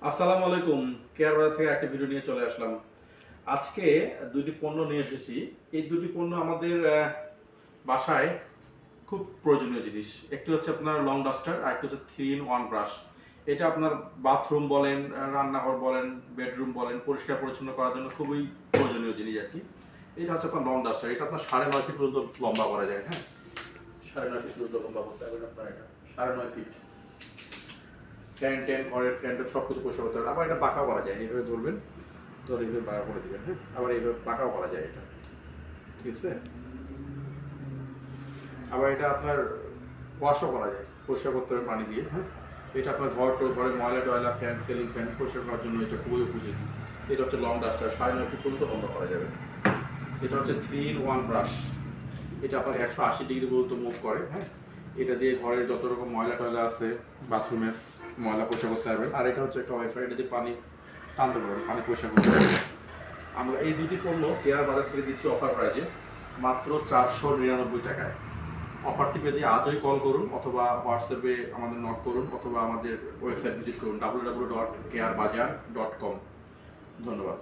আসসালামু আলাইকুম। কেয়ার বাজার থেকে একটা ভিডিও নিয়ে চলে আসলাম। আজকে দুটি পণ্য নিয়ে এসেছি। এই দুটি পণ্য আমাদের বাসায় খুব প্রয়োজনীয় জিনিস। একটি হচ্ছে আপনার লং ডাস্টার আর একটি হচ্ছে 3-in-1 ব্রাশ। এটা আপনার বাথরুম বলেন, রান্নাঘর বলেন, বেডরুম বলেন, পরিষ্কার পরিচ্ছন্ন করার জন্য খুবই প্রয়োজনীয় জিনিস আর কি। এটা হচ্ছে আপনার লং ডাস্টার। এটা আপনার 9.5 ফিট পর্যন্ত লম্বা করা যায়, হ্যাঁ? 9.5 ফিট পর্যন্ত লম্বা করতে পারবেন আপনার এটা। 9.5 ফিট। ফ্যান ঘরের ফ্যান সব কিছু পরিষ্কার করতে হবে। আবার এটা পাকাও করা যায়, এইভাবে ধরবেন, তো এইভাবে বাঁকা করে দেবেন, হ্যাঁ? আবার এইভাবে পাকাও করা যায় এটা, ঠিক আছে? আবার এটা আপনার ওয়াশও করা যায়, পরিষ্কার করতে হবে পানি দিয়ে, হ্যাঁ? এটা আপনার ঘরের ময়লা টয়লা ফ্যান সিলিং ফ্যান পরিষ্কার করার জন্য এটা খুবই উপযোগী। এটা হচ্ছে লং ডাস্টার, 9.5 ফিট পর্যন্ত লম্বা করা যাবে। এটা হচ্ছে 3-in-1 ব্রাশ। এটা আপনার 180 ডিগ্রি পর্যন্ত মুভ করে, হ্যাঁ? এটা দিয়ে ঘরের যত রকম ময়লা টয়লা আছে, বাথরুমের ময়লা পরিষ্কার করতে হবে। আর এটা হচ্ছে একটা ওয়াইফাই, এটা দিয়ে পানি টানতে পারবেন, পানি পরিষ্কার করতে পারবেন। আমরা এই দুটি পণ্য কেয়ার বাজার থেকে দিচ্ছি অফার প্রাইজে মাত্র 499 টাকায়। অফারটি পেতে আজই কল করুন অথবা হোয়াটসঅ্যাপে আমাদের নক করুন অথবা আমাদের ওয়েবসাইট ভিজিট করুন www.carebazaar.com। ধন্যবাদ।